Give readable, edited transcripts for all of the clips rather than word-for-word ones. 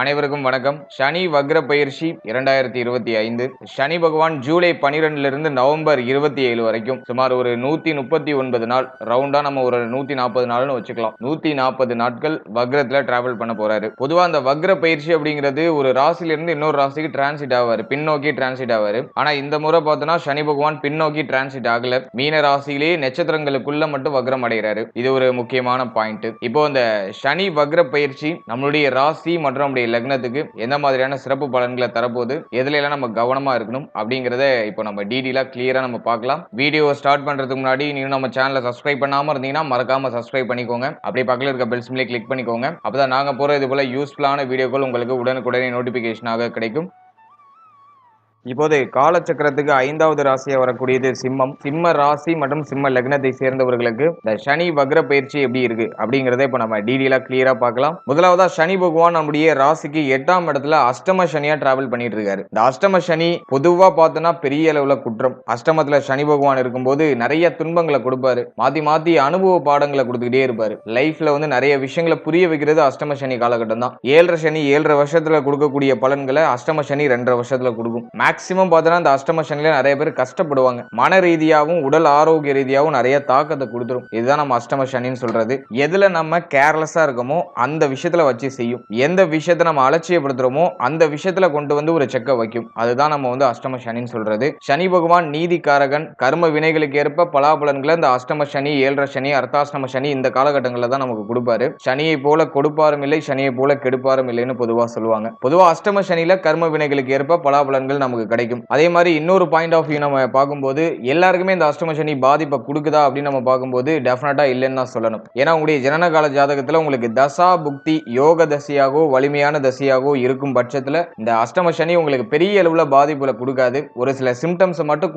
அனைவருக்கும் வணக்கம். சனி வக்ர பயிற்சி 2025. சனி பகவான் ஜூலை 12 இருந்து நவம்பர் 27 வரைக்கும் சுமார் ஒரு 139 நாள், ரவுண்டா நம்ம ஒரு 140 நாள்னு வச்சுக்கலாம். 140 நாட்கள் வக்ரத்துல டிராவல் பண்ண போறாரு. பொதுவா அந்த வக்ர பயிற்சி அப்படிங்கிறது ஒரு ராசியில இருந்து இன்னொரு ராசிக்கு டிரான்சிட் ஆவாரு, பின்னோக்கி டிரான்சிட் ஆவாரு. ஆனா இந்த முறை பார்த்தோம்னா சனி பகவான் பின்னோக்கி டிரான்சிட் ஆகல, மீன ராசியிலேயே நட்சத்திரங்களுக்குள்ள மட்டும் வக்ரம் அடைகிறாரு. இது ஒரு முக்கியமான பாயிண்ட். இப்போ இந்த சனி வக்ர பயிற்சி நம்மளுடைய ராசி மற்றும் லக்னத்துக்கு எந்த மாதிரியான சிறப்பு பலன்களை தரப்போகுது, எதுல எல்லாம் நம்ம கவனமா இருக்கணும் அப்படிங்கறத இப்போ நம்ம டீடைலா கிளியரா நம்ம பார்க்கலாம். வீடியோ ஸ்டார்ட் பண்றதுக்கு முன்னாடி நீங்க நம்ம சேனலை சப்ஸ்கிரைப் பண்ணாம இருந்தீங்கன்னா மறக்காம சப்ஸ்கிரைப் பண்ணிக்கோங்க. அப்படியே பக்கத்துல இருக்க பெல் சிம்லே கிளிக் பண்ணிக்கோங்க. அப்பதான் நாங்க போற இது போல யூஸ்ஃபுல்லான வீடியோக்கள் உங்களுக்கு உடனுக்குடனே நோட்டிபிகேஷனாக கிடைக்கும். இப்போது காலச்சக்கரத்துக்கு 5வது ராசியா வரக்கூடியது சிம்மம். சிம்ம ராசி மற்றும் சிம்ம லக்னத்தை சேர்ந்தவர்களுக்கு இந்த சனி வக்ர பயிற்சி எப்படி இருக்கு அப்படிங்கறத இப்ப நம்ம டீடைலா கிளியரா பார்க்கலாம். முதலாவதா சனி பகவான் நம்முடைய ராசிக்கு 8ஆம் இடத்துல அஷ்டம சனியா டிராவல் பண்ணிட்டு இருக்காரு. இந்த அஷ்டம சனி பொதுவா பார்த்தோம்னா பெரிய அளவுல குற்றம். அஷ்டமத்துல சனி பகவான் இருக்கும்போது நிறைய துன்பங்களை கொடுப்பாரு, மாத்தி மாத்தி அனுபவ பாடங்களை கொடுத்துக்கிட்டே இருப்பாரு. லைஃப்ல வந்து நிறைய விஷயங்களை புரிய வைக்கிறது அஷ்டம சனி காலகட்டம் தான். 7.5 சனி 7.5 வருஷத்துல கொடுக்கக்கூடிய பலன்களை அஷ்டம சனி 2.5 வருஷத்துல கொடுக்கும். மேக்சிமம் பார்த்தோன்னா இந்த அஷ்டம சனியில நிறைய பேர் கஷ்டப்படுவாங்க. மன ரீதியாகவும் உடல் ஆரோக்கிய ரீதியாகவும் நிறைய தாக்கத்தை கொடுத்துரும். இதுதான் நம்ம அஷ்டம சனின்னு சொல்றது. எதுல நம்ம கேர்லெஸ்ஸா இருக்கோமோ அந்த விஷயத்துல வச்சு செய்யும், எந்த விஷயத்தை நம்ம அலட்சியப்படுத்துறோமோ அந்த விஷயத்துல கொண்டு வந்து ஒரு செக்க வைக்கும். அதுதான் நம்ம வந்து அஷ்டம சனின்னு சொல்றது. சனி பகவான் நீதிக்காரகன். கர்ம வினைகளுக்கு ஏற்ப பலாபலன்களை இந்த அஷ்டம சனி 7.5 சனி அர்த்தாஷ்டம சனி இந்த காலகட்டங்களில் தான் நமக்கு கொடுப்பாரு. சனியை போல கொடுப்பாரும் இல்லை, சனியை போல கெடுப்பாரும் இல்லைன்னு பொதுவா சொல்லுவாங்க. பொதுவா அஷ்டம சனியில கர்ம வினைகளுக்கு ஏற்ப பலாபலன்கள் நமக்கு கிடைக்கும். அதே மாதிரி இன்னொரு பாயிண்ட் ஆஃப் வியூ நம்ம பார்க்கும்போது எல்லாருக்குமே இந்த அஷ்டம சனி பாதிப்பை கொடுக்குதா அப்படின்னு நம்ம பார்க்கும்போது டெஃபினட்டா இல்லைன்னு தான் சொல்லணும். ஏன்னா உங்களுடைய ஜனனகால ஜாதகத்துல உங்களுக்கு தசா புக்தி யோக தசையாகவோ வலிமையான தசையாகவோ இருக்கும் பட்சத்துல இந்த அஷ்டம சனி உங்களுக்கு பெரிய அளவுல பாதிப்புல கொடுக்காது. ஒரு சில சிம்டம்ஸ் மட்டும்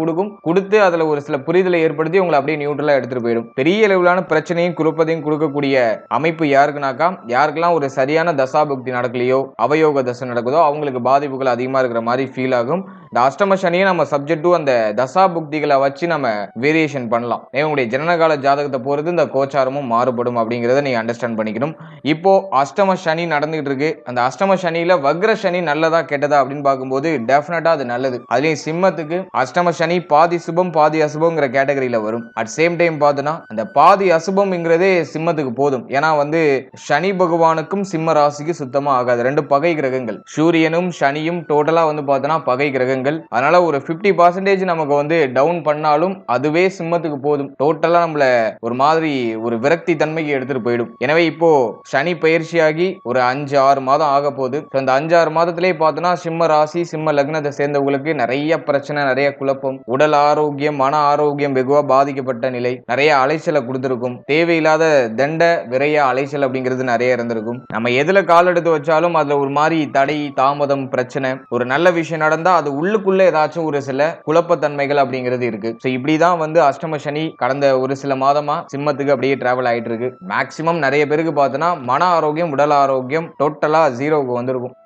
கொடுத்து அதுல ஒரு சில புரிதலை ஏற்படுத்தி உங்களை அப்படியே நியூட்ரலா எடுத்துட்டு போயிடும். பெரிய அளவிலான பிரச்சனையும் குழப்பத்தையும் கொடுக்கக்கூடிய அமைப்பு யாருக்குனாக்கா, யாருக்கெல்லாம் ஒரு சரியான தசா புக்தி நடக்கலையோ அவயோக தசை நடக்குதோ அவங்களுக்கு பாதிப்புகள் அதிகமா இருக்கிற மாதிரி ஃபீல் ஆகும். இந்த அஷ்டம சனியை நம்ம சப்ஜெக்ட் டு அந்த தசா புக்திகளை வச்சு நம்ம வேரியேஷன் பண்ணலாம். உங்களுடைய ஜனனகால ஜாதகத்தை பொறுத்து இந்த கோச்சாரமும் மாறுபடும் அப்படிங்கிறத நீங்க அண்டர்ஸ்டாண்ட் பண்ணிக்கணும். இப்போ அஷ்டம சனி நடந்துகிட்டு இருக்கு. அந்த அஷ்டம சனியில வக்ர சனி நல்லதா கெட்டதா அப்படின்னு பார்க்கும்போது டெஃபினட்டா அது நல்லது. அதுலயும் சிம்மத்துக்கு அஷ்டம சனி பாதி சுபம் பாதி அசுபம்ங்கிற கேட்டகரியில வரும். அட் சேம் டைம் பார்த்தோன்னா அந்த பாதி அசுபம்ங்கிறதே சிம்மத்துக்கு போதும். ஏன்னா வந்து சனி பகவானுக்கும் சிம்ம ராசிக்கு சுத்தமா ஆகாது. 2 பகை கிரகங்கள், சூரியனும் சனியும் டோட்டலா வந்து பார்த்தோன்னா பகை கிரகங்கள். அதனால ஒரு 50% நமக்கு வந்து டவுன் பண்ணாலும் அதுவே சிம்மத்துக்கு போதும். டோட்டலா நம்மள ஒரு மாதிரி ஒரு விரக்தி தன்மைக்கு எடுத்துட்டு போயிடும். எனவே இப்போ சனி பயிற்சியாகி ஒரு 5-6 மாதம் ஆக போகுது. அந்த 5-6 மாதத்திலேயே பார்த்தோன்னா சிம்ம ராசி சிம்ம லக்னத்தை சேர்ந்தவங்களுக்கு நிறைய பிரச்சனை, நிறைய குழப்பம், உடல் ஆரோக்கியம் மன ஆரோக்கியம் வெகுவா பாதிக்கப்பட்ட நிலை, நிறைய அலைச்சலை கொடுத்திருக்கும். தேவையில்லாத தண்ட விரைய அலைச்சல் அப்படிங்கிறது நிறைய இருந்திருக்கும். நம்ம எதுல கால் எடுத்து வச்சாலும் அதுல ஒரு மாதிரி தடை தாமதம் பிரச்சனை. ஒரு நல்ல விஷயம் நடந்தா அது உள்ளுக்குள்ள ஏதாச்சும் ஒரு சில குழப்பத்தன்மைகள் அப்படிங்கிறது இருக்கு. இப்படிதான் வந்து அஷ்டம சனி கடந்த ஒரு சில மாதமா சிம்மத்துக்கு அப்படியே டிராவல் ஆயிட்டு இருக்கு. மேக்சிமம் நிறைய பேருக்கு பார்த்தோன்னா மன ஆரோக்கியம் உடல் ஆரோக்கியம் டோட்டலா 0க்கு வந்திருக்கும்.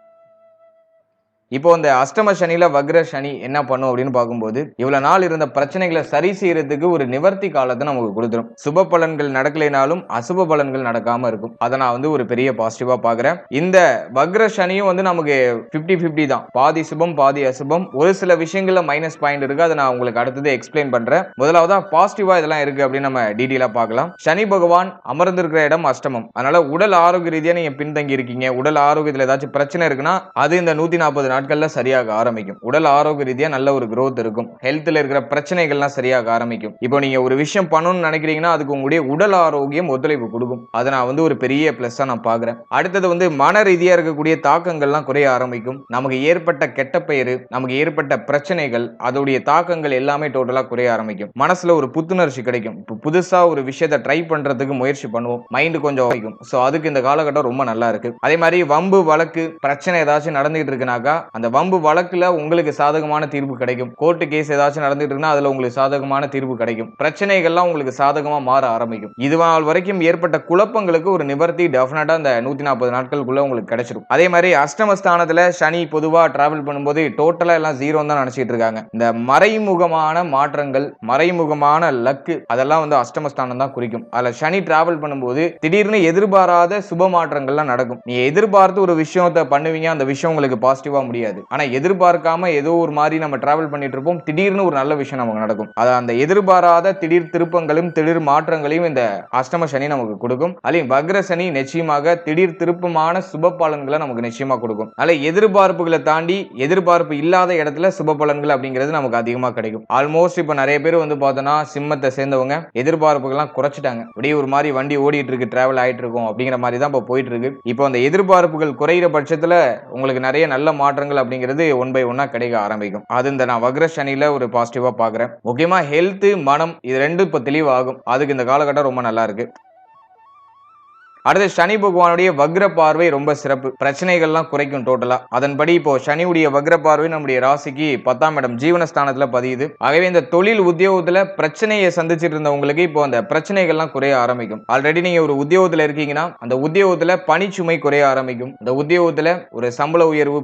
இப்போ இந்த அஷ்டம சனியில வக்ர சனி என்ன பண்ணும் அப்படின்னு பார்க்கும்போது இவ்வளவு நாள் இருந்த பிரச்சனைகளை சரி செய்யறதுக்கு ஒரு நிவர்த்தி காலத்தை நமக்கு கொடுத்துரும். சுப பலன்கள் நடக்கலைனாலும் அசுப பலன்கள் நடக்காம இருக்கும். அதை நான் வந்து ஒரு பெரிய பாசிட்டிவா பாக்குறேன். இந்த வக்ர சனியும் வந்து நமக்கு 50-50 தான். பாதி சுபம் பாதி அசுபம். ஒரு சில விஷயங்கள்ல மைனஸ் பாயிண்ட் இருக்கு. அதை நான் உங்களுக்கு அடுத்தது எக்ஸ்பிளைன் பண்றேன். முதலாவதா பாசிட்டிவா இதெல்லாம் இருக்கு அப்படின்னு நம்ம டீடைலா பார்க்கலாம். சனி பகவான் அமர்ந்திருக்கிற இடம் அஷ்டமம். அதனால உடல் ஆரோக்கிய ரீதியா நீங்க பின்தங்கி இருக்கீங்க, உடல் ஆரோக்கியத்துல ஏதாச்சும் பிரச்சனை இருக்குன்னா அது இந்த 140 நாட்கள்ல சரியாக ஆரம்பிக்கும். உடல் ஆரோக்கிய ரீதியா நல்ல ஒரு growth இருக்கும். ஹெல்த்ல இருக்கிற பிரச்சனைகள்லாம் சரியாக ஆரம்பிக்கும். இப்போ நீங்க ஒரு விஷயம் பண்ணணும்னு நினைக்கிறீங்கன்னா அதுக்கு உங்களுடைய உடல் ஆரோக்கியம் ஒத்துழைப்பு கொடுக்கும். அதை நான் வந்து ஒரு பெரிய பிளஸ்ஸா நான் பாக்குறேன். அடுத்தது வந்து மன ரீதியா இருக்கக்கூடிய தாக்கங்கள்லாம் குறைய ஆரம்பிக்கும். நமக்கு ஏற்பட்ட கெட்ட பெயரு, நமக்கு ஏற்பட்ட பிரச்சனைகள், அதோடைய தாக்கங்கள் எல்லாமே டோட்டலா குறைய ஆரம்பிக்கும். மனசுல ஒரு புத்துணர்ச்சி கிடைக்கும். இப்போ புதுசா ஒரு விஷயத்தை ட்ரை பண்றதுக்கு முயற்சி பண்ணுவோம். மைண்ட் கொஞ்சம் வைக்கும். அதுக்கு இந்த காலகட்டம் ரொம்ப நல்லா இருக்கு. அதே மாதிரி வம்பு வழக்கு பிரச்சனை ஏதாச்சும் நடந்துகிட்டு இருக்குனாக்கா அந்த வம்பு வழக்குல உங்களுக்கு சாதகமான தீர்ப்பு கிடைக்கும். கோர்ட்டு கேஸ் ஏதாச்சும் நடந்துட்டு இருக்குன்னா அதுல உங்களுக்கு சாதகமான தீர்ப்பு கிடைக்கும். பிரச்சனைகள்லாம் உங்களுக்கு சாதகமா மாற ஆரம்பிக்கும். இதுநாள் வரைக்கும் ஏற்பட்ட குழப்பங்களுக்கு ஒரு நிவர்த்தி டெஃபினட்டா அந்த 140 நாட்களுக்குள்ள உங்களுக்கு கிடைச்சிடும். அதே மாதிரி அஷ்டமஸ்தானத்துல சனி பொதுவா டிராவல் பண்ணும்போது டோட்டலா எல்லாம் ஜீரோ தான் நினைச்சிட்டு இருக்காங்க. இந்த மறைமுகமான மாற்றங்கள், மறைமுகமான லக்கு அதெல்லாம் வந்து அஷ்டமஸ்தானம் தான் குறிக்கும். அதுல சனி டிராவல் பண்ணும்போது திடீர்னு எதிர்பாராத சுப மாற்றங்கள்லாம் நடக்கும். நீ எதிர்பார்த்து ஒரு விஷயத்தை பண்ணுவீங்க, அந்த விஷயம் உங்களுக்கு பாசிட்டிவா முடியாது. ஆனா எதிர்பார்க்காம ஏதோ ஒரு மாதிரி நம்ம டிராவல் பண்ணிட்டு இருப்போம், திடீர்னு ஒரு நல்ல விஷயம் நமக்கு நடக்கும். அந்த எதிர்பாராத திடீர் திருப்பங்களும் திடீர் மாற்றங்களையும் இந்த அஷ்டம சனி நமக்கு கொடுக்கும். அதுலயும் வக்ர சனி நிச்சயமாக திடீர் திருப்பமான சுப பலன்களை நமக்கு நிச்சயமா கொடுக்கும். அதனால எதிர்பார்ப்புகளை தாண்டி எதிர்பார்ப்பு இல்லாத இடத்துல சுப பலன்கள் அப்படிங்கிறது நமக்கு அதிகமா கிடைக்கும். ஆல்மோஸ்ட் இப்ப நிறைய பேர் வந்து பார்த்தோம்னா சிம்மத்தை சேர்ந்தவங்க எதிர்பார்ப்புகள்லாம் குறைச்சிட்டாங்க. அப்படியே ஒரு மாதிரி வண்டி ஓடிட்டு இருக்கு, டிராவல் ஆயிட்டு இருக்கும் அப்படிங்கிற மாதிரி தான் இப்போ போயிட்டு இருக்கு. இப்போ அந்த எதிர்பார்ப்புகள் குறைகிற பட்சத்துல உங்களுக்கு நிறைய நல்ல மாற்றங்கள் அப்படிங்கிறது ஒன் பை ஒன்னா கிடைக்க ஆரம்பிக்கும். அது இந்த நான் வக்ர சனியில ஒரு பாசிட்டிவா பாக்குறேன். முக்கியமா ஹெல்த், மனம் இது ரெண்டும் இப்போ தெளிவாகும். அதுக்கு இந்த காலகட்டம் ரொம்ப நல்லா இருக்கு. அடுத்து சனி பகவானுடைய வக்ர பார்வை ரொம்ப சிறப்பு. பிரச்சனைகள்லாம் குறைக்கும் டோட்டலா. அதன்படி இப்போ சனியுடைய வக்ர பார்வை நம்முடைய ராசிக்கு 10ஆம் இடம் ஜீவனஸ்தானத்துல பதியுது. ஆகவே இந்த தொழில் உத்தியோகத்துல பிரச்சனையை சந்திச்சிட்டு இருந்தவங்களுக்கு இப்போ அந்த பிரச்சனைகள்லாம் குறைய ஆரம்பிக்கும். ஆல்ரெடி நீங்க ஒரு உத்தியோகத்துல இருக்கீங்கன்னா அந்த உத்தியோகத்துல பணிச்சுமை குறைய ஆரம்பிக்கும். இந்த உத்தியோகத்துல ஒரு சம்பள உயர்வு,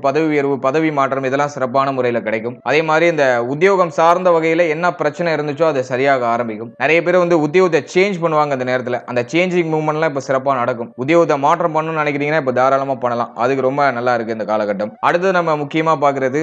பதவி மாற்றம் இதெல்லாம் சிறப்பான முறையில கிடைக்கும். அதே மாதிரி இந்த உத்தியோகம் சார்ந்த வகையில என்ன பிரச்சனை இருந்துச்சோ அது சரியாக ஆரம்பிக்கும். நிறைய பேர் வந்து உத்தியோகத்தை சேஞ்ச் பண்ணுவாங்க. அந்த நேரத்துல அந்த சேஞ்சிங் மூவ்மெண்ட்லாம் இப்ப சிறப்பான நடக்கும். உத்தியோகத்தை மாற்றம் பண்ணணும்னு நினைக்கிறீங்கன்னா இப்ப தாராளமா பண்ணலாம். அதுக்கு ரொம்ப நல்லா இருக்கு இந்த காலகட்டம். அடுத்து நம்ம முக்கியமா பாக்குறது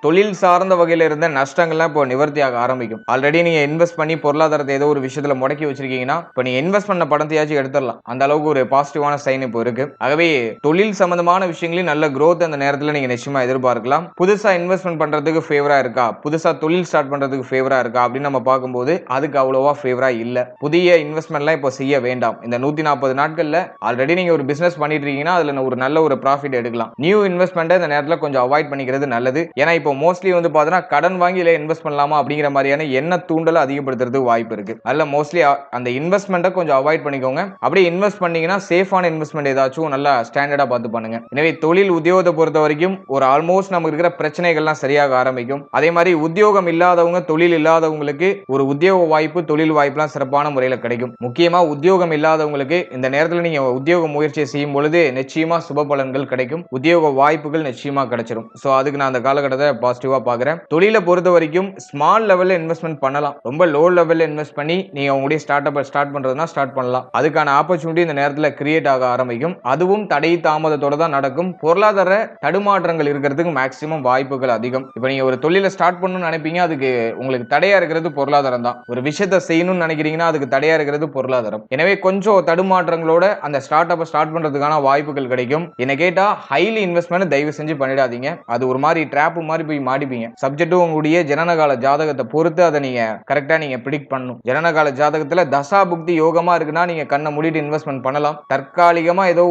தொழில் சார்ந்த வகையில இருந்த நஷ்டங்கள்லாம் இப்போ நிவர்த்தியாக ஆரம்பிக்கும். ஆல்ரெடி நீங்க இன்வெஸ்ட் பண்ணி பொருளாதாரத்தை ஏதோ ஒரு விஷயத்துல முடக்கி வச்சிருக்கீங்கன்னா இப்ப நீங்க இன்வெஸ்ட் பண்ண பணத்தையாச்சும் எடுத்துடலாம். அந்த அளவுக்கு ஒரு பாசிட்டிவான சைன் இப்போ இருக்கு. ஆகவே தொழில் சம்பந்தமான விஷயங்களையும் நல்ல growth அந்த நேரத்துல நீங்க நிச்சயமா எதிர்பார்க்கலாம். புதுசா இன்வெஸ்ட்மெண்ட் பண்றதுக்கு ஃபேவரா இருக்கா, புதுசா தொழில் ஸ்டார்ட் பண்றதுக்கு ஃபேவரா இருக்கா அப்படின்னு நம்ம பார்க்கும்போது அதுக்கு அவ்வளவா ஃபேவரா இல்ல. புதிய இன்வெஸ்ட்மெண்ட்லாம் இப்போ செய்ய வேண்டாம். இந்த 140 நாட்கள்ல ஆல்ரெடி நீங்க ஒரு பிசினஸ் பண்ணிட்டு இருக்கீங்கன்னா அதுல ஒரு நல்ல ஒரு ப்ராஃபிட் எடுக்கலாம். நியூ இன்வெஸ்ட்மெண்ட் இந்த நேரத்துல கொஞ்சம் அவாய்ட் பண்ணிக்கிறது நல்லது. ஏன்னா இப்போ மோஸ்ட்லி வந்து பாத்தீங்கன்னா கடன் வாங்கி இல்ல இன்வெஸ்ட் பண்ணலாமா அப்படிங்கிற மாதிரியான எண்ண தூண்டலை அதிகப்படுத்துறதுக்கு வாய்ப்பு இருக்கு. அதுல மோஸ்ட்லி அந்த இன்வெஸ்ட்மெண்ட்டை கொஞ்சம் அவாய்ட் பண்ணிக்கோங்க. அப்படியே இன்வெஸ்ட் பண்ணீங்கன்னா சேஃபான இன்வெஸ்ட்மெண்ட் ஏதாச்சும் நல்லா ஸ்டாண்டர்டா பார்த்து பண்ணுங்க. எனவே தொழில் உத்தியோகத்தை பொறுத்த வரைக்கும் ஒரு ஆல்மோஸ்ட் நமக்கு இருக்கிற பிரச்சனைகள்லாம் சரியாக ஆரம்பிக்கும். அதே மாதிரி உத்தியோகம் இல்லாதவங்க, தொழில் இல்லாதவங்களுக்கு ஒரு உத்தியோக வாய்ப்பு, தொழில் வாய்ப்புலாம் சிறப்பான முறையில் கிடைக்கும். முக்கியமா உத்தியோகம் இல்லாதவங்களுக்கு இந்த நேரத்தில் நீங்க உத்தியோக முயற்சியை செய்யும் பொழுது நிச்சயமா சுப பலன்கள் கிடைக்கும். உத்தியோக வாய்ப்புகள் நிச்சயமா கிடைச்சிடும். சோ அதுக்கு நான் அந்த காலகட்டத்தை பாசிட்டிவா பாக்குறேன். தொழிலை பொறுத்த வரைக்கும் ஸ்மால் லெவல்ல இன்வெஸ்ட்மெண்ட் பண்ணலாம். ரொம்ப லோ லெவல்ல இன்வெஸ்ட் பண்ணி நீங்க உங்களுடைய ஸ்டார்ட் பண்றதுனா ஸ்டார்ட் பண்ணலாம். அதுக்கான ஆப்பர்ச்சுனிட்டி இந்த நேரத்தில் கிரியேட் ஆக ஆரம்பிக்கும். அதுவும் தடை தாமதத்தோட தான் நடக்கும். பொருளாதார தடுமாற்றங்கள் இருக்கிறதுக்கு மேக்ஸிமம் வாய்ப்புகள் அதிகம். இப்போ நீங்க ஒரு தொழிலை ஸ்டார்ட் பண்ணணும்னு நினைப்பீங்க, அதுக்கு உங்களுக்கு தடையா இருக்கிறது பொருளாதாரம் தான். ஒரு விஷயத்தை செய்யணும்னு நினைக்கிறீங்கன்னா அதுக்கு தடையா இருக்கிறது பொருளாதாரம். எனவே கொஞ்சம் தடுமாற்றங்களோட அந்த ஸ்டார்ட் பண்றதுக்கான வாய்ப்புகள் கிடைக்கும். என்ன கேட்டா ஹைலி இன்வெஸ்ட்மெண்ட் தயவு செஞ்சு பண்ணிடாதீங்க. அது ஒரு மாதிரி ட்ராப் மாதிரி போய் மாட்டிப்பீங்க. சப்ஜெக்டும் உங்களுடைய ஜனனகால ஜாதகத்தை பொறுத்து அதை நீங்க கரெக்டா நீங்க பிரிடிக்ட் பண்ணணும். ஜனனகால ஜாதகத்துல தசா புக்தி யோகமா இருக்குன்னா நீங்க கண்ணை மூடிட்டு இன்வெஸ்ட்மெண்ட் பண்ணலாம். தற்காலிகமா ஏதோ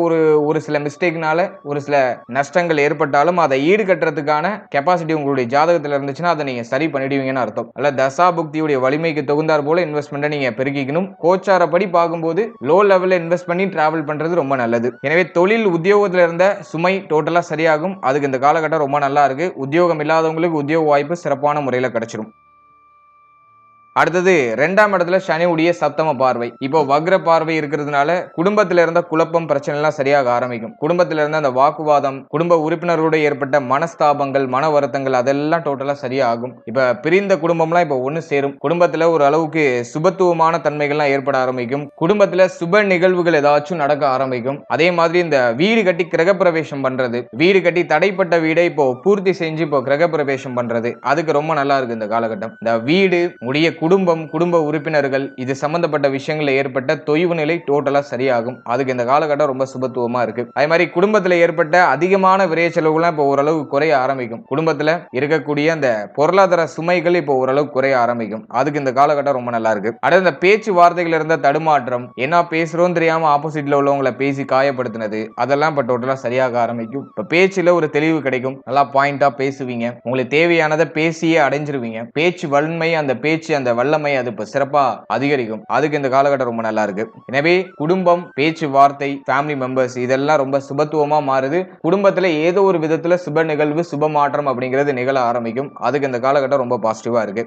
ஒரு சில மிஸ்டேக்னால ஒரு சில நஷ்டங்கள் ஏற்பட்டாலும் அதை ஈடுகட்டுறதுக்கான கெப்பாசிட்டி உங்களுடைய ஜாதகத்துல இருந்துச்சுன்னா அதை நீங்க சரி பண்ணிடுவீங்கன்னு அர்த்தம். அல்ல தசா புக்தியுடைய வலிமைக்கு தகுந்தார் போல இன்வெஸ்ட்மெண்ட் நீங்க பெருக்கிக்கணும். கோச்சாரப்படி பார்க்கும்போது லோ லெவல்ல இன்வெஸ்ட் பண்ணி டிராவல் பண்றது ரொம்ப நல்லது. எனவே தொழில் உத்தியோகத்துல இருந்த சுமை டோட்டலா சரியாகும். அதுக்கு இந்த காலகட்டம் ரொம்ப நல்லா இருக்கு. உத்தியோகம் இல்லாதவங்களுக்கு உத்தியோக வாய்ப்பு சிறப்பான முறையில் கிடைச்சிடும். அடுத்தது 2ஆம் இடத்துல சனியுடைய சப்தம பார்வை. இப்போ வக்ர பார்வை இருக்கிறதுனால குடும்பத்தில இருந்த குழப்பம், பிரச்சனை எல்லாம் சரியாக ஆரம்பிக்கும். குடும்பத்தில இருந்த அந்த வாக்குவாதம், குடும்ப உறுப்பினர்களோட ஏற்பட்ட மனஸ்தாபங்கள், மன வருத்தங்கள் அதெல்லாம் டோட்டலா சரியாகும். இப்ப பிரிந்த குடும்பம்லாம் இப்போ ஒன்னு சேரும். குடும்பத்துல ஒரு அளவுக்கு சுபத்துவமான தன்மைகள்லாம் ஏற்பட ஆரம்பிக்கும். குடும்பத்துல சுப நிகழ்வுகள் ஏதாச்சும் நடக்க ஆரம்பிக்கும். அதே மாதிரி இந்த வீடு கட்டி கிரகப்பிரவேசம் பண்றது, வீடு கட்டி தடைப்பட்ட வீடை இப்போ பூர்த்தி செஞ்சு இப்போ கிரகப்பிரவேசம் பண்றது, அதுக்கு ரொம்ப நல்லா இருக்கு இந்த காலகட்டம். இந்த வீடு முடிய குடும்ப உறுப்பினர்கள் இது சம்பந்தப்பட்ட விஷயங்கள்ல ஏற்பட்ட தொய்வு நிலை டோட்டலா சரியாகும். அதுக்கு இந்த காலகட்டம் ரொம்ப சுபத்துவமா இருக்கு. அதே மாதிரி குடும்பத்துல ஏற்பட்ட அதிகமான விரைய செலவுகள்லாம் இப்போ ஓரளவு குறைய ஆரம்பிக்கும். குடும்பத்துல இருக்கக்கூடிய அந்த பொருளாதார சுமைகள் இப்போ ஓரளவு குறைய ஆரம்பிக்கும். அதுக்கு இந்த காலகட்டம் ரொம்ப நல்லா இருக்கு. அடுத்து இந்த பேச்சு வார்த்தைகள் இருந்த தடுமாற்றம், என்ன பேசுறோம் தெரியாம ஆப்போசிட்ல உள்ளவங்களை பேசி காயப்படுத்தினது அதெல்லாம் இப்போ டோட்டலா சரியாக ஆரம்பிக்கும். இப்ப பேச்சுல ஒரு தெளிவு கிடைக்கும். நல்லா பாயிண்டா பேசுவீங்க. உங்களுக்கு தேவையானதை பேசியே அடைஞ்சிருவீங்க. பேச்சு வன்மை, அந்த பேச்சு அந்த வல்லமை அது இப்ப சிறப்பா அதிகரிக்கும். அதுக்கு இந்த காலகட்டம் ரொம்ப நல்லா இருக்கு. எனவே குடும்பம், பேச்சுவார்த்தை, ஃபேமிலி மெம்பர்ஸ் இதெல்லாம் ரொம்ப சுபத்துவமா மாறுது. குடும்பத்துல ஏதோ ஒரு விதத்துல சுப நிகழ்வு, சுப மாற்றம் அப்படிங்கிறது நிகழ ஆரம்பிக்கும். அதுக்கு இந்த காலகட்டம் ரொம்ப பாசிட்டிவா இருக்கு.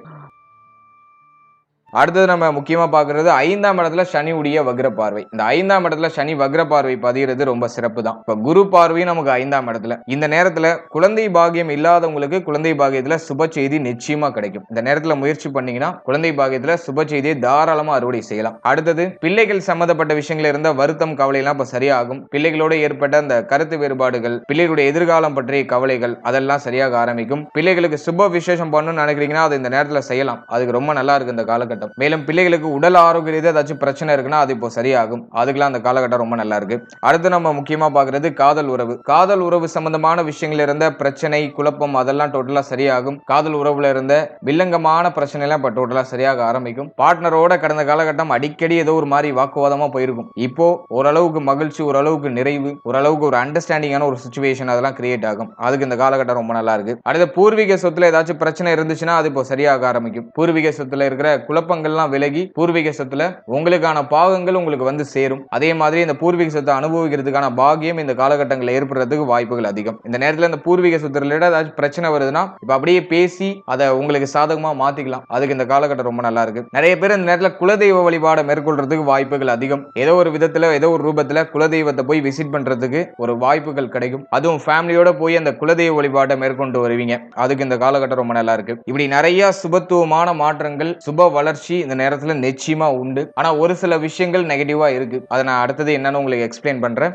அடுத்தது நம்ம முக்கியமா பார்க்கிறது 5ஆம் இடத்துல சனியுடைய வக்ர பார்வை. இந்த 5ஆம் இடத்துல சனி வக்ர பார்வை பதிகிறது ரொம்ப சிறப்பு தான். இப்ப குரு பார்வையும் நமக்கு 5ஆம் இடத்துல. இந்த நேரத்துல குழந்தை பாக்கியம் இல்லாதவங்களுக்கு குழந்தை பாக்கியத்துல சுப செய்தி நிச்சயமா கிடைக்கும். இந்த நேரத்துல முயற்சி பண்ணீங்கன்னா குழந்தை பாக்கியத்துல சுப செய்தியை தாராளமா அறுவடை செய்யலாம். அடுத்தது பிள்ளைகள் சம்பந்தப்பட்ட விஷயங்கள் இருந்த வருத்தம் கவலை எல்லாம் இப்ப சரியாகும். பிள்ளைகளோட ஏற்பட்ட அந்த கருத்து வேறுபாடுகள், பிள்ளைகளுடைய எதிர்காலம் பற்றிய கவலைகள் அதெல்லாம் சரியாக ஆரம்பிக்கும். பிள்ளைகளுக்கு சுப விசேஷம் பண்ணணும்னு நினைக்கிறீங்கன்னா அது இந்த நேரத்துல செய்யலாம். அதுக்கு ரொம்ப நல்லா இருக்கு இந்த காலகட்டம். மேலும் பிள்ளைகளுக்கு உடல் ஆரோக்கிய ரீதியா ஏதாச்சும் பிரச்சனை இருக்குன்னா அது இப்போ சரியாகும். அதுக்கெல்லாம் அந்த காலகட்டம் ரொம்ப நல்லா இருக்கு. அடுத்து நம்ம முக்கியமா பார்க்கிறது காதல் உறவு. காதல் உறவு சம்பந்தமான விஷயங்கள் இருந்த பிரச்சனை, குழப்பம் அதெல்லாம் டோட்டலா சரியாகும். காதல் உறவுல இருந்த வில்லங்கமான பிரச்சனை எல்லாம் இப்ப டோட்டலா சரியாக ஆரம்பிக்கும். பார்ட்னரோட கடந்த காலகட்டம் அடிக்கடி ஏதோ ஒரு மாதிரி வாக்குவாதமா போயிருக்கும். இப்போ ஓரளவுக்கு மகிழ்ச்சி, ஓரளவுக்கு நிறைவு, ஓரளவுக்கு ஒரு அண்டர்ஸ்டாண்டிங்கான ஒரு சிச்சுவேஷன் அதெல்லாம் கிரியேட் ஆகும். அதுக்கு இந்த காலகட்டம் ரொம்ப நல்லா இருக்கு. அடுத்து பூர்வீக சொத்துல ஏதாச்சும் பிரச்சனை இருந்துச்சுன்னா அது இப்போ சரியாக ஆரம்பிக்கும். பூர்வீக சொத்துல இருக்கிற குழப்பங்கள்லாம் விலகி பூர்வீக சொத்துல உங்களுக்கான பாகங்கள் உங்களுக்கு வந்து சேரும். அதே மாதிரி இந்த பூர்வீக சொத்தை அனுபவிக்கிறதுக்கான பாக்கியம் இந்த காலகட்டங்களில் ஏற்படுறதுக்கு வாய்ப்புகள் அதிகம். இந்த நேரத்தில் இந்த பூர்வீக சொத்து ரிலேட்டட் ஏதாச்சும் பிரச்சனை வருதுன்னா இப்ப அப்படியே பேசி அதை உங்களுக்கு சாதகமா மாத்திக்கலாம். அதுக்கு இந்த காலகட்டம் ரொம்ப நல்லா இருக்கு. நிறைய பேர் இந்த நேரத்தில் குலதெய்வ வழிபாடை மேற்கொள்றதுக்கு வாய்ப்புகள் அதிகம். ஏதோ ஒரு விதத்துல ஏதோ ஒரு ரூபத்துல குலதெய்வத்தை போய் விசிட் பண்றதுக்கு ஒரு வாய்ப்புகள் கிடைக்கும். அதுவும் ஃபேமிலியோட போய் அந்த குலதெய்வ வழிபாட்டை மேற்கொண்டு வருவீங்க. அதுக்கு இந்த காலகட்டம் ரொம்ப நல்லா இருக்கு. இப்படி நிறைய சுபத்துவமான மாற்றங்கள், சுப வளர்ச்சி இந்த நேரத்துல நிச்சயமா உண்டு. ஆனா ஒரு சில விஷயங்கள் நெகட்டிவா இருக்கு. அதை நான் அடுத்தது என்னன்னு உங்களுக்கு எக்ஸ்பிளைன் பண்றேன்.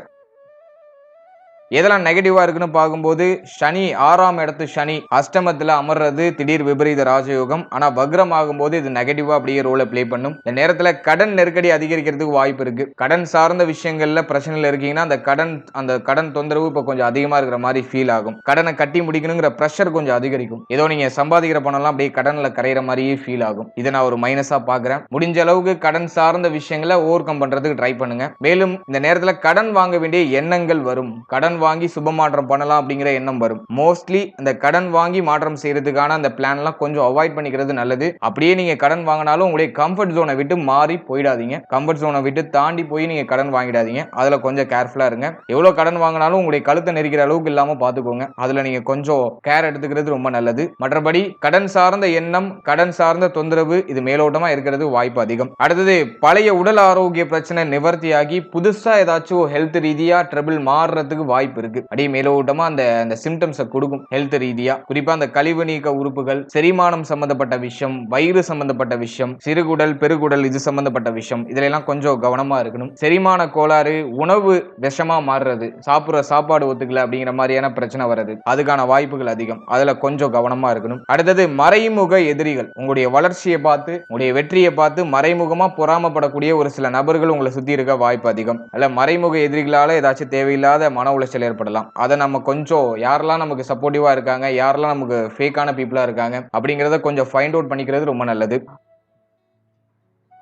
எதெல்லாம் நெகட்டிவா இருக்குன்னு பார்க்கும்போது சனி 6ஆம் இடத்து சனி அஷ்டமத்துல அமர்றது திடீர் விபரீத ராஜயோகம். ஆனா வக்ரம் ஆகும்போது இது நெகட்டிவா அப்படியே ரோலை பிளே பண்ணும். இந்த நேரத்துல கடன் நெருக்கடி அதிகரிக்கிறதுக்கு வாய்ப்பு இருக்கு. கடன் சார்ந்த விஷயங்கள்ல பிரச்சனைல இருக்கீங்கன்னா அந்த கடன் தொந்தரவு இப்ப கொஞ்சம் அதிகமா இருக்கிற மாதிரி ஃபீல் ஆகும். கடனை கட்டி முடிக்கணுங்கிற பிரஷர் கொஞ்சம் அதிகரிக்கும். ஏதோ நீங்க சம்பாதிக்கிற பணம்லாம் அப்படியே கடன்ல கரையிற மாதிரியே ஃபீல் ஆகும். இதை நான் ஒரு மைனஸா பாக்குறேன். முடிஞ்ச அளவுக்கு கடன் சார்ந்த விஷயங்களை ஓவர் கம் பண்றதுக்கு ட்ரை பண்ணுங்க. மேலும் இந்த நேரத்துல கடன் வாங்க வேண்டிய எண்ணங்கள் வரும். கடன் வாங்கி சுப மாற்றம் பண்ணலாம் அப்படிங்கிற எண்ணம் வரும். மோஸ்ட்லி அந்த கடன் வாங்கி மாற்றம் செய்யறதுக்கான அந்த பிளான் எல்லாம் கொஞ்சம் அவாய்ட் பண்ணிக்கிறது நல்லது. அப்படியே நீங்க கடன் வாங்கினாலும் உங்களுடைய கம்ஃபர்ட் ஜோனை விட்டு மாறி போயிடாதீங்க. கம்ஃபர்ட் ஜோனை விட்டு தாண்டி போய் நீங்க கடன் வாங்கிடாதீங்க. அதுல கொஞ்சம் கேர்ஃபுல்லா இருங்க. எவ்வளவு கடன் வாங்கினாலும் உங்களுடைய கழுத்தை நெரிக்கிற அளவுக்கு இல்லாம பாத்துக்கோங்க. அதுல நீங்க கொஞ்சம் கேர் எடுத்துக்கிறது ரொம்ப நல்லது. மற்றபடி கடன் சார்ந்த எண்ணம், கடன் சார்ந்த தொந்தரவு இது மேலோட்டமா இருக்கிறது வாய்ப்பு அதிகம். அடுத்தது பழைய உடல் ஆரோக்கிய பிரச்சனை நிவர்த்தியாகி புதுசா ஏதாச்சும் ஹெல்த் ரீதியா ட்ரபிள் மாறுறதுக்கு வாய்ப்பு இருக்கு. அப்படியே மேலோட்டமா அந்த சிம்டம்ஸை கொடுக்கும். ஹெல்த் ரீதியா குறிப்பா அந்த கழிவு நீக்க உறுப்புகள், செரிமானம் சம்பந்தப்பட்ட விஷயம், வயிறு சம்பந்தப்பட்ட விஷயம், சிறுகுடல், பெருகுடல் இது சம்பந்தப்பட்ட விஷயம், இதுல எல்லாம் கொஞ்சம் கவனமா இருக்கணும். செரிமான கோளாறு, உணவு விஷமா மாறுறது, சாப்பிடுற சாப்பாடு ஒத்துக்கல அப்படிங்கிற மாதிரியான பிரச்சனை வருது, அதுக்கான வாய்ப்புகள் அதிகம். அதுல கொஞ்சம் கவனமா இருக்கணும். அடுத்தது மறைமுக எதிரிகள். உங்களுடைய வளர்ச்சியை பார்த்து, உங்களுடைய வெற்றியை பார்த்து மறைமுகமா பொறாமப்படக்கூடிய ஒரு சில நபர்கள் உங்களை சுத்தி இருக்க வாய்ப்பு அதிகம். அல்ல மறைமுக எதிரிகளால ஏதாச்சும் தேவையில்லாத மன உளைச்சல் ஏற்படலாம். அதை நம்ம கொஞ்சம் யாரெல்லாம் நமக்கு சப்போர்ட்டிவா இருக்காங்க, யாரெல்லாம் நமக்கு ஃபேக்கான பீப்புளா இருக்காங்க அப்படிங்கறத கொஞ்சம் ஃபைண்ட் அவுட் பண்ணிக்கிறது ரொம்ப நல்லது.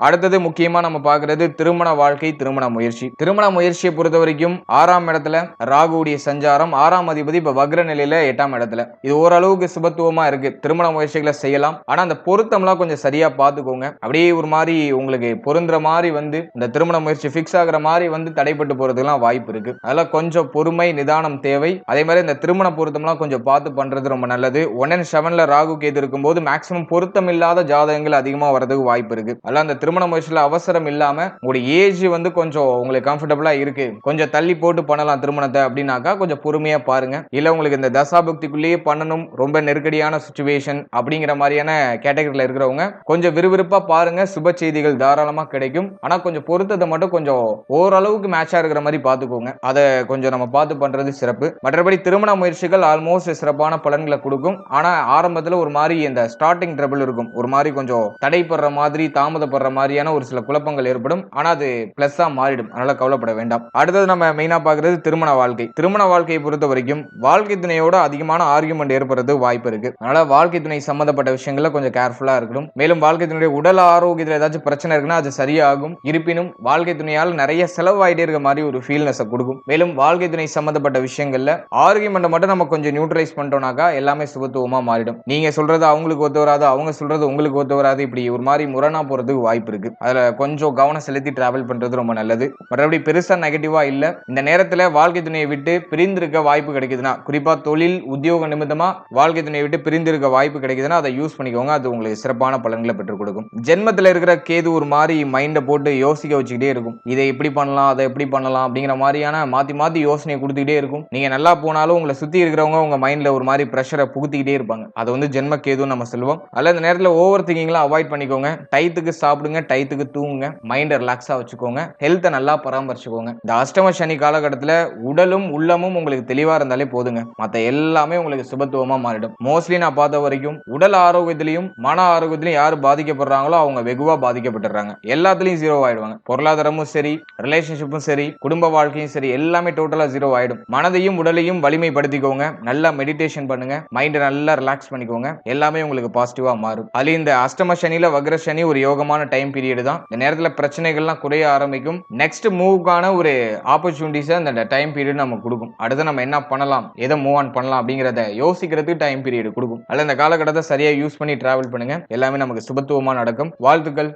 அடுத்தது முக்கியமா நம்ம பார்க்கிறது திருமண வாழ்க்கை, திருமண முயற்சி. திருமண முயற்சியை பொறுத்த வரைக்கும் 6ஆம் இடத்துல ராகுவுடைய சஞ்சாரம், 6ஆம் அதிபதி இப்ப வக்ர நிலையில 8ஆம் இடத்துல. இது ஓரளவுக்கு சுபத்துவமா இருக்கு. திருமண முயற்சிகளை செய்யலாம். ஆனா அந்த பொருத்தம்லாம் கொஞ்சம் சரியா பாத்துக்கோங்க. அப்படியே ஒரு மாதிரி உங்களுக்கு பொருந்துற மாதிரி வந்து இந்த திருமண முயற்சி பிக்ஸ் ஆகுற மாதிரி வந்து தடைப்பட்டு போறதுலாம் வாய்ப்பு இருக்கு. அதெல்லாம் கொஞ்சம் பொறுமை, நிதானம் தேவை. அதே மாதிரி இந்த திருமண பொருத்தம்லாம் கொஞ்சம் பார்த்து பண்றது ரொம்ப நல்லது. 1 and 7ல ராகு கேது இருக்கும்போது மேக்சிமம் பொருத்தம் இல்லாத ஜாதகங்கள் அதிகமா வரதுக்கு வாய்ப்பு இருக்கு. அதெல்லாம் அந்த திருமண முயற்சியில அவசரம் இல்லாம உங்களுடைய ஏஜ் வந்து கொஞ்சம் உங்களுக்கு கம்ஃபர்டபிளா இருக்கு, கொஞ்சம் தள்ளி போட்டு பண்ணலாம் திருமணத்தை அப்படின்னாக்கா கொஞ்சம் பொறுமையா பாருங்க. இல்ல உங்களுக்கு இந்த தசாபக்திக்குள்ளேயே பண்ணணும், ரொம்ப நெருக்கடியான சிச்சுவேஷன் அப்படிங்கிற மாதிரியான கேட்டகரியில இருக்கிறவங்க கொஞ்சம் விறுவிறுப்பா பாருங்க. சுப செய்திகள் தாராளமா கிடைக்கும். ஆனா கொஞ்சம் பொருத்தத்தை மட்டும் கொஞ்சம் ஓரளவுக்கு மேட்சா இருக்கிற மாதிரி பாத்துக்கோங்க. அதை கொஞ்சம் நம்ம பார்த்து பண்றது சிறப்பு. மற்றபடி திருமண முயற்சிகள் ஆல்மோஸ்ட் சிறப்பான பலன்களை கொடுக்கும். ஆனா ஆரம்பத்துல ஒரு மாதிரி இந்த ஸ்டார்டிங் ட்ரபிள் இருக்கும். ஒரு மாதிரி கொஞ்சம் தடைப்படுற மாதிரி, தாமதப்படுற மாதிரியான ஒரு சில குழப்பங்கள் ஏற்படும். ஆனா அது பிளஸ்ஸா மாறிடும். அதனால கவலைப்பட வேண்டாம். அடுத்தது நம்ம மெயினா பார்க்கிறது திருமண வாழ்க்கை. திருமண வாழ்க்கையை பொறுத்த வரைக்கும் வாழ்க்கை துணையோட அதிகமான ஆர்குமெண்ட் ஏற்படுறது வாய்ப்பு இருக்கு. அதனால வாழ்க்கை துணை சம்பந்தப்பட்ட விஷயங்கள்ல கொஞ்சம் கேர்ஃபுல்லா இருக்கணும். மேலும் வாழ்க்கை துணையுடைய உடல் ஆரோக்கியத்தில் ஏதாச்சும் பிரச்சனை இருக்குன்னா அது சரியாகும். இருப்பினும் வாழ்க்கை துணையால் நிறைய செலவாயிட்டே இருக்க மாதிரி ஒரு ஃபீல்னஸ் கொடுக்கும். மேலும் வாழ்க்கை துணை சம்பந்தப்பட்ட விஷயங்கள்ல ஆர்குமெண்ட் மட்டும் நம்ம கொஞ்சம் நியூட்ரலைஸ் பண்ணிட்டோம்னாக்கா எல்லாமே சுபத்துவமா மாறிடும். நீங்க சொல்றது அவங்களுக்கு ஒத்து வராது, அவங்க சொல்றது உங்களுக்கு ஒத்து வராது, இப்படி ஒரு மாதிரி முரணா போறதுக்கு வாய்ப்பு இருக்கு. அதுல கொஞ்சம் கவனம் செலுத்தி டிராவல் பண்றது ரொம்ப நல்லது. மற்றபடி பெருசா நெகட்டிவா இல்ல. இந்த நேரத்துல வாழ்க்கை துணையை விட்டு பிரிந்திருக்க வாய்ப்பு கிடைக்குதுன்னா, குறிப்பா தொழில் உத்தியோக நிமித்தமா வாழ்க்கை துணையை விட்டு பிரிந்திருக்க வாய்ப்பு கிடைக்குதுன்னா அதை யூஸ் பண்ணிக்கோங்க. அது உங்களுக்கு சிறப்பான பலன்களை பெற்றுக் கொடுக்கும். ஜென்மத்துல இருக்கிற கேது ஒரு மாதிரி மைண்ட போட்டு யோசிக்க வச்சுக்கிட்டே இருக்கும். இதை எப்படி பண்ணலாம், அதை எப்படி பண்ணலாம் அப்படிங்கிற மாதிரியான மாத்தி யோசனை கொடுத்துக்கிட்டே இருக்கும். நீங்க நல்லா போனாலும் உங்களை சுத்தி இருக்கிறவங்க உங்க மைண்ட்ல ஒரு மாதிரி பிரஷரை புகுத்திக்கிட்டே இருப்பாங்க. அது வந்து ஜென்ம கேதுன்னு நம்ம சொல்லுவோம். அல்ல இந்த நேரத்துல ஓவர் திங்கிங்லாம் அவாய்ட் பண்ணிக்கோங்க. டைத்துக்கு சாப்பிடுங்க, டைத்துக்கு தூங்குங்க, மைண்டை ரிலாக்ஸா வச்சுக்கோங்க, ஹெல்த்தை நல்லா பராமரிச்சுக்கோங்க. இந்த அஷ்டம சனி காலகட்டத்துல உடலும் உள்ளமும் உங்களுக்கு தெளிவா இருந்தாலே போதுங்க. மத்த எல்லாமே உங்களுக்கு சுபத்துவமா மாறிடும். மோஸ்ட்லி நான் பார்த்த வரைக்கும் உடல் ஆரோக்கியத்திலையும் மன ஆரோக்கியத்திலையும் யாரு பாதிக்கப்படுறாங்களோ அவங்க வெகுவா பாதிக்கப்பட்டுறாங்க. எல்லாத்துலயும் ஜீரோ ஆயிடுவாங்க. பொருளாதாரமும் சரி, ரிலேஷன்ஷிப்பும் சரி, குடும்ப வாழ்க்கையும் சரி, எல்லாமே டோட்டலா ஜீரோ ஆயிடும். மனதையும் உடலையும் வலிமைப்படுத்திக்கோங்க. நல்லா மெடிடேஷன் பண்ணுங்க, மைண்டை நல்லா ரிலாக்ஸ் பண்ணிக்கோங்க. எல்லாமே உங்களுக்கு பாசிட்டிவா மாறும். அது இந்த அஷ்டம சனியில வக்ர சனி ஒரு யோகமான டைம் பீரியட் தான். இந்த நேரத்துல பிரச்சனைகள்லாம் குறைய ஆரம்பிக்கும். நெக்ஸ்ட் மூவ்க்கான ஒரு ஆப்பர்ச்சுனிட்டிஸை அந்த டைம் பீரியட் நமக்கு கொடுக்கும். அடுத்து நம்ம என்ன பண்ணலாம், எதை மூவ் ஆன் பண்ணலாம் அப்படிங்கறத யோசிக்கிறதுக்கு டைம் பீரியட் கொடுக்கும். அல்ல இந்த காலகட்டத்தை சரியா யூஸ் பண்ணி டிராவல் பண்ணுங்க. எல்லாமே நமக்கு சுபத்துவமா நடக்கும். வாழ்த்துக்கள்.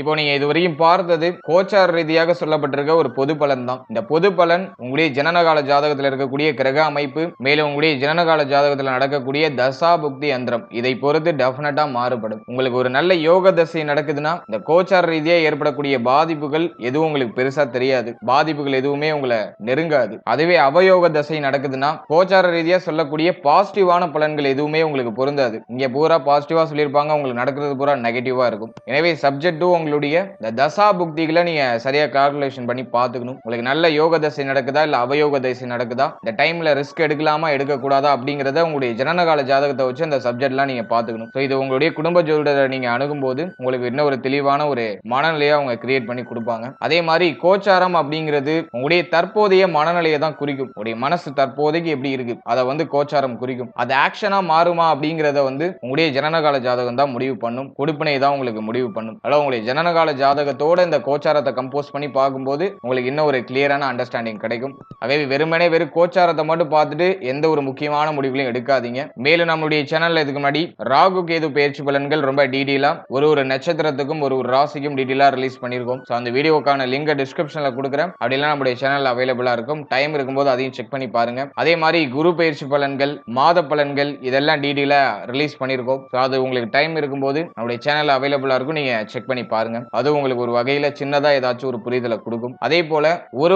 இப்போ நீங்க இதுவரையும் பார்த்தது கோச்சார ரீதியாக சொல்லப்பட்டிருக்க ஒரு பொது பலன் தான். இந்த பொது பலன் உங்களுடைய ஜனனகால ஜாதகத்தில் இருக்கக்கூடிய கிரக அமைப்பு, மேலும் உங்களுடைய ஜனனகால ஜாதகத்தில் நடக்கக்கூடிய தசா புக்தி யந்திரம், இதை பொறுத்து டெஃபினட்டா மாறுபடும். உங்களுக்கு ஒரு நல்ல யோக தசை நடக்குதுன்னா இந்த கோச்சார ரீதியா ஏற்படக்கூடிய பாதிப்புகள் எதுவும் உங்களுக்கு பெருசா தெரியாது. பாதிப்புகள் எதுவுமே உங்களை நெருங்காது. அதுவே அவயோக தசை நடக்குதுன்னா கோச்சார ரீதியா சொல்லக்கூடிய பாசிட்டிவான பலன்கள் எதுவுமே உங்களுக்கு பொருந்தாது. இங்க பூரா பாசிட்டிவா சொல்லியிருப்பாங்க, உங்களுக்கு நடக்கிறது பூரா நெகட்டிவா இருக்கும். எனவே சப்ஜெக்ட் உங்களுடைய இந்த தசா புக்திகளை நீங்க சரியா கால்குலேஷன் பண்ணி பாத்துக்கணும். உங்களுக்கு நல்ல யோக தசை நடக்குதா இல்ல அவயோக தசை நடக்குதா, இந்த டைம்ல ரிஸ்க் எடுக்கலாமா எடுக்க கூடாதா அப்படிங்கறத உங்களுடைய ஜனனகால ஜாதகத்தை வச்சு அந்த சப்ஜெக்ட்லாம் நீங்க பாத்துக்கணும். சோ இது உங்களுடைய குடும்ப ஜோதிடரை நீங்க அணுகும் போது உங்களுக்கு இன்னும் ஒரு தெளிவான ஒரு மனநிலையை அவங்க கிரியேட் பண்ணி கொடுப்பாங்க. அதே மாதிரி கோச்சாரம் அப்படிங்கிறது உங்களுடைய தற்போதைய மனநிலையை தான் குறிக்கும். உங்களுடைய மனசு தற்போதைக்கு எப்படி இருக்கு அதை வந்து கோச்சாரம் குறிக்கும். அது ஆக்ஷனா மாறுமா அப்படிங்கறத வந்து உங்களுடைய ஜனனகால ஜாதகம் தான் முடிவு பண்ணும். கொடுப்பினை தான் உங்களுக்கு முடிவு பண்ணும். அதாவது உங்களுடைய ஜனனகால ஜாதகத்தோட இந்த கோச்சாரத்தை கம்போஸ் பண்ணி பார்க்கும்போது உங்களுக்கு இன்னும் ஒரு கிளியரான அண்டர்ஸ்டாண்டிங் கிடைக்கும். அதே வெறுமனே வெறும் கோச்சாரத்தை மட்டும் பார்த்துட்டு எந்த ஒரு முக்கியமான முடிவுகளையும் எடுக்காதீங்க. மேலும் நம்மளுடைய சேனல்ல இதுக்கு முன்னாடி ராகு கேது பயிற்சி பலன்கள் ரொம்ப டீடைலா ஒரு நட்சத்திரத்துக்கும் ஒரு ராசிக்கும் டீடைலா ரிலீஸ் பண்ணிருக்கோம். சோ அந்த வீடியோக்கான லிங்க் டிஸ்கிரிப்ஷன்ல கொடுக்குறேன். அப்படிலாம் நம்மளுடைய சேனல்ல அவைலபிளா இருக்கும். டைம் இருக்கும்போது அதையும் செக் பண்ணி பாருங்க. அதே மாதிரி குரு பயிற்சி பலன்கள், மாத பலன்கள் இதெல்லாம் டீடைலா ரிலீஸ் பண்ணிருக்கோம். சோ அது உங்களுக்கு டைம் இருக்கும்போது நம்மளுடைய சேனல்ல அவைலபிளா இருக்கும். நீங்க செக் பண்ணி பாருங்க. அது உங்களுக்கு ஒரு வகையில சின்னதா ஏதாச்சும் ஒரு புரிதலை கொடுக்கும். அதே போல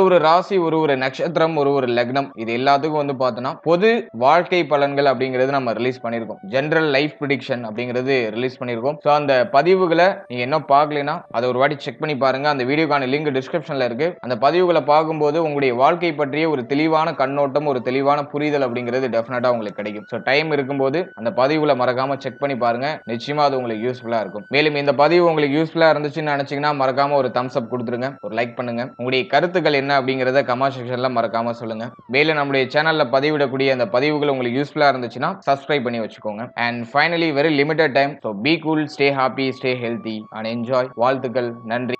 ஒரு ராசி, ஒரு நட்சத்திரம், ஒரு லக்னம், இது எல்லாத்துக்கும் வந்து பார்த்தோம்னா பொது வாழ்க்கை பலன்கள் அப்படிங்கிறது நம்ம ரிலீஸ் பண்ணிருக்கோம். ஜெனரல் லைஃப் ப்ரெடிக்ஷன் அப்படிங்கிறது ரிலீஸ் பண்ணிருக்கோம். சோ அந்த பதிவுகளை நீங்க என்ன பார்க்கலனா அதை ஒரு வாட்டி செக் பண்ணி பாருங்க. அந்த வீடியோக்கான லிங்க் டிஸ்கிரிப்ஷன்ல இருக்கு. அந்த பதிவுகளை பார்க்கும்போது உங்களுடைய வாழ்க்கை பற்றிய ஒரு தெளிவான கண்ணோட்டம், ஒரு தெளிவான புரிதல் அப்படிங்கிறது டெஃபினட்டா உங்களுக்கு கிடைக்கும். சோ டைம் இருக்கும்போது அந்த பதிவுகளை மறக்காம செக் பண்ணி பாருங்க. நிச்சயமா அது உங்களுக்கு யூஸ்ஃபுல்லா இருக்கும். மேலும் இந்த பதிவு உங்களுக்கு யூஸ்ஃபுல்லா இருந்துச்சுன்னு நினைச்சீங்கன்னா மறக்காம ஒரு தம்ஸ் அப் கொடுத்துருங்க, ஒரு லைக் பண்ணுங்க. உங்களுடைய கருத்துக்கள் என்ன அப்படிங்கறத கமெண்ட் செக்ஷன்ல மறக்காம சொல்லுங்க. மேலும் நம்மளுடைய சேனல்ல பதிவிடக்கூடிய அந்த பதிவுகள் உங்களுக்கு யூஸ்ஃபுல்லா இருந்துச்சுன்னா சப்ஸ்கிரைப் பண்ணி வச்சுக்கோங்க. And finally very limited time. So be cool, stay happy, stay healthy and enjoy. வாழ்த்துக்கள். நன்றி.